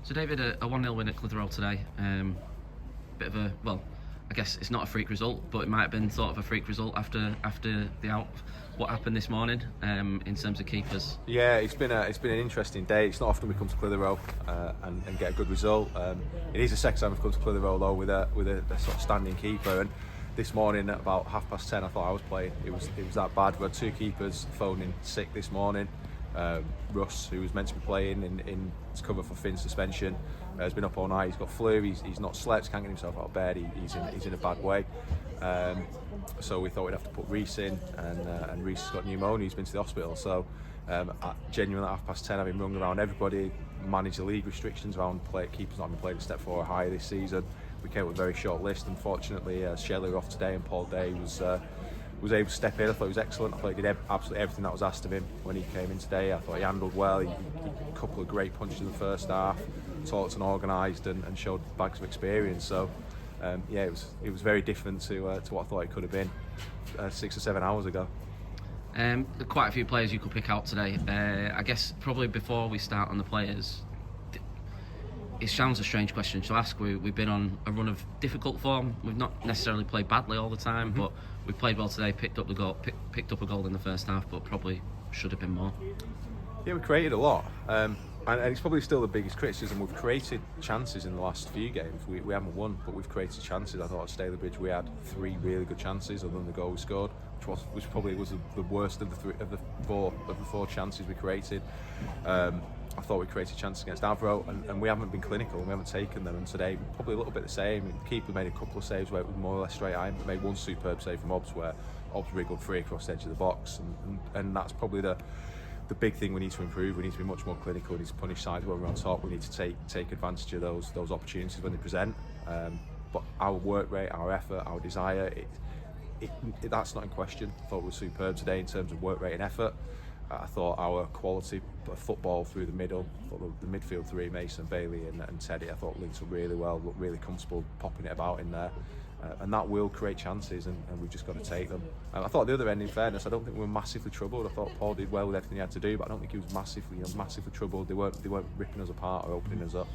So David, a 1-0 win at Clitheroe today. Bit of a, well, I guess it's not a freak result, but it might have been sort of a freak result after the out. What happened this morning in terms of keepers? Yeah, it's been an interesting day. It's not often we come to Clitheroe and get a good result. It is the second time we've come to Clitheroe though with a sort of standing keeper. And this morning at about 10:30, I thought I was playing. It was that bad. We had two keepers phoning sick this morning. Russ, who was meant to be playing in cover for Finn's suspension, has been up all night. He's got flu. He's not slept. Can't get himself out of bed. He's in a bad way. So we thought we'd have to put Reece in, and Reece has got pneumonia. He's been to the hospital. So genuinely at 10:30, having rung around everybody, managed the league restrictions around keepers not having played a step 4 or higher this season. We came with a very short list. Unfortunately, Shelley off today, and Paul Day was able to step in. I thought he was excellent. I thought he did absolutely everything that was asked of him when he came in today. I thought he handled well. He a couple of great punches in the first half, talked and organised, and showed bags of experience. So yeah, it was very different to what I thought it could have been 6 or 7 hours ago. Quite a few players you could pick out today. I guess probably before we start on the players, it sounds a strange question to ask. We've been on a run of difficult form. We've not necessarily played badly all the time, but we played well today. Picked up a goal in the first half, but probably should have been more. Yeah, we created a lot, and it's probably still the biggest criticism. We've created chances in the last few games. We haven't won, but we've created chances. I thought at Stalybridge we had 3 really good chances, other than the goal we scored, which probably was the worst of the four chances we created. I thought we created chances against Avro, and we haven't been clinical. We haven't taken them. And today, probably a little bit the same. The keeper made a couple of saves where it was more or less straight iron. Made one superb save from Obbs where Obbs wriggled free across the edge of the box, and that's probably the big thing we need to improve. We need to be much more clinical. We need to punish sides when we're on top. We need to take advantage of those opportunities when they present. But our work rate, our effort, our desire, that's not in question. I thought it was superb today in terms of work rate and effort. I thought our quality of football through the middle, I thought the midfield 3, Mason, Bailey and Teddy, I thought linked up really well, looked really comfortable popping it about in there. And that will create chances, and we've just got to take them. I thought the other end, in fairness, I don't think we were massively troubled. I thought Paul did well with everything he had to do, but I don't think he was massively troubled. They weren't ripping us apart or opening us up.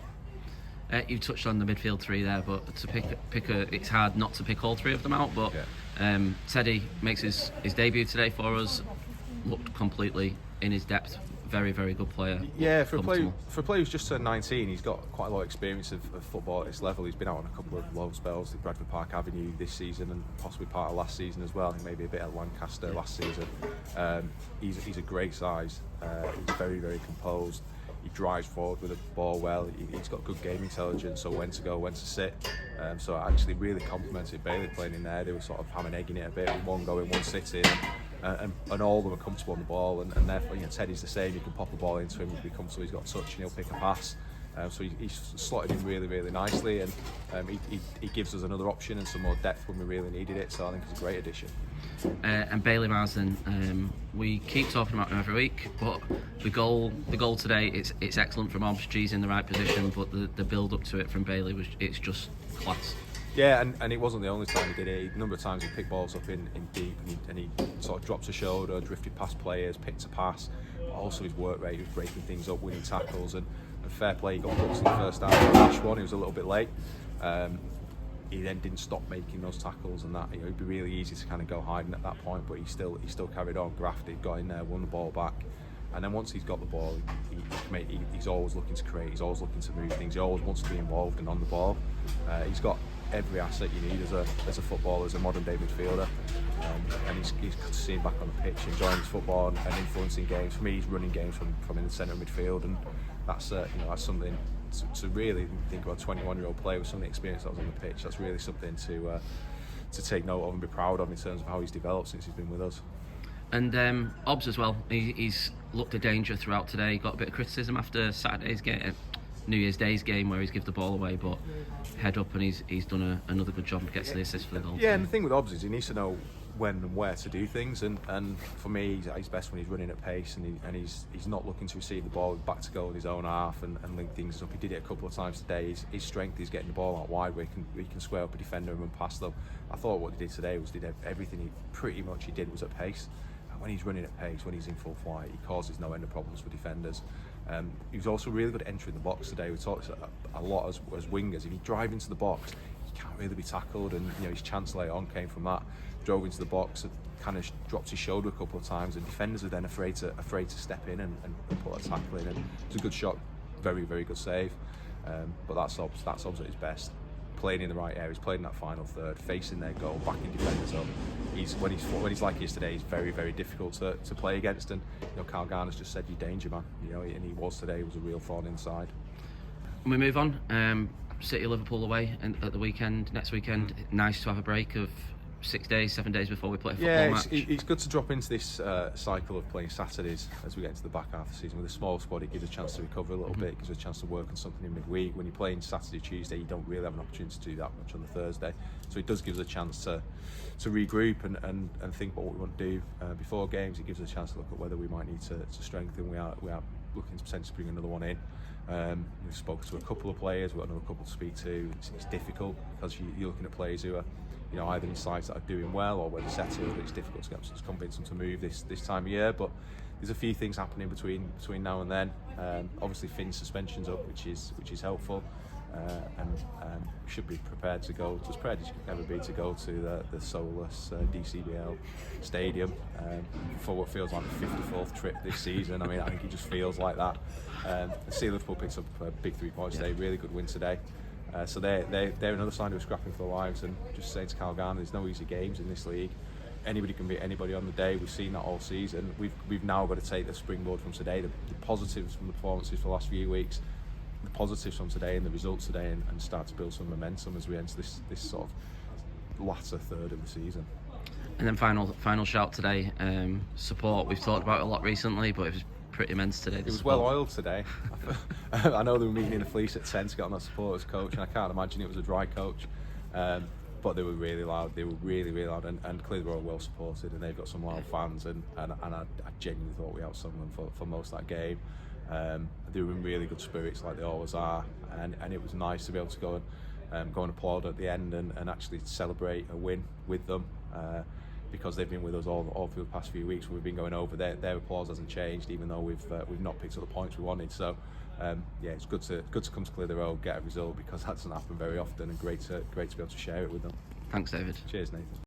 You touched on the midfield 3 there, but to pick it's hard not to pick all 3 of them out. But yeah. Teddy makes his debut today for us. Looked completely in his depth. Very, very good player. Yeah, for a player who's just turned 19, he's got quite a lot of experience of football at this level. He's been out on a couple of loan spells at Bradford Park Avenue this season, and possibly part of last season as well. Maybe a bit at Lancaster last season. He's a great size. He's very, very composed. He drives forward with the ball well. He's got good game intelligence, so when to go, when to sit. So I actually really complimented Bailey playing in there. They were sort of ham and egging it a bit, with one going, one sitting. And all of them are comfortable on the ball, and therefore, Teddy's the same. You can pop a ball into him, he'll be comfortable. He's got touch and he'll pick a pass. So he's slotted in really, really nicely, and he gives us another option and some more depth when we really needed it. So I think it's a great addition. And Bailey Marsden, we keep talking about him every week, but the goal today, it's excellent from Obbs. G's in the right position, but the build up to it from Bailey it's just class. Yeah, and it wasn't the only time he did it. A number of times he picked balls up in deep, and he sort of dropped a shoulder, drifted past players, picked a pass. But also his work rate, he was breaking things up, winning tackles, and fair play. He got booked in the first half. The last one, he was a little bit late. He then didn't stop making those tackles, and that it'd be really easy to kind of go hiding at that point. But he still carried on, grafted, got in there, won the ball back. And then once he's got the ball, he's always looking to create. He's always looking to move things. He always wants to be involved and on the ball. He's got every asset you need as a footballer, as a modern day midfielder, and he's good to see him back on the pitch, enjoying his football and influencing games. For me, he's running games from in the centre of midfield, and that's that's something to really think about. A 21-year-old player with some of the experience that was on the pitch. That's really something to take note of and be proud of in terms of how he's developed since he's been with us. And Obbs as well. He's looked a danger throughout today. He got a bit of criticism after Saturday's game. New Year's Day's game where he's given the ball away, but head up, and he's done another good job and gets the assist for the goal. Yeah, and the thing with Obbs is he needs to know when and where to do things, and for me he's best when he's running at pace, and he's not looking to receive the ball back to goal in his own half and link things up. He did it a couple of times today. His strength is getting the ball out wide where he can square up a defender and run past them. I thought what he did today was everything he did was at pace. And when he's running at pace, when he's in full flight, he causes no end of problems for defenders. He was also really good at entering the box today. We talked a lot as wingers. If you drive into the box, you can't really be tackled, and his chance later on came from that. Drove into the box, kind of dropped his shoulder a couple of times, and defenders are then afraid to step in and put a tackle in. And it's a good shot, very, very good save. But that's Hobbs at his best. Playing in the right areas, playing in that final third, facing their goal, backing defenders up. When he's like he is today, he's very, very difficult to play against. And Carl Garner's just said, "You danger man," and he was today. He was a real thorn inside. And we move on. City Liverpool away at the weekend. Next weekend, nice to have a break of 6 days, 7 days before we play a football match. It's good to drop into this cycle of playing Saturdays as we get into the back half of the season. With a small squad, it gives a chance to recover a little bit, gives a chance to work on something in midweek. When you're playing Saturday, Tuesday, you don't really have an opportunity to do that much on the Thursday. So it does give us a chance to regroup and think about what we want to do before games. It gives us a chance to look at whether we might need to strengthen. We are looking to potentially bring another one in. We've spoken to a couple of players, we've got another couple to speak to. It's difficult because you're looking at players who are either in sides that are doing well or where they're settled. It's difficult to get to convince them to move this time of year, but there's a few things happening between now and then. Obviously Finn's suspension's up, which is helpful, and we should be prepared to go, as prepared as you can ever be, to go to the soulless DCBL stadium for what feels like the 54th trip this season. I mean, I think it just feels like that. See Liverpool picks up a big 3 points today, really good win today. So they're another side who are scrapping for their lives, and just saying to Carl Garner, there's no easy games in this league. Anybody can beat anybody on the day. We've seen that all season. We've now got to take the springboard from today, the positives from the performances for the last few weeks, the positives from today and the results today, and start to build some momentum as we enter this sort of latter third of the season. And then final shout today, support. We've talked about it a lot recently, but it was pretty immense today. It was well oiled today. I know they were meeting in the Fleece at 10 to get on that supporters coach, and I can't imagine it was a dry coach. But they were really loud. They were really, really loud, and Clitheroe are well supported, and they've got some loud fans, and I genuinely thought we outsung them for most of that game. They were in really good spirits, like they always are, and it was nice to be able to go and applaud at the end and actually celebrate a win with them. Because they've been with us all through the past few weeks. We've been going over. Their applause hasn't changed, even though we've not picked up the points we wanted. So it's good to come to Clitheroe, get a result, because that doesn't happen very often, and great to be able to share it with them. Thanks, David. Cheers, Nathan.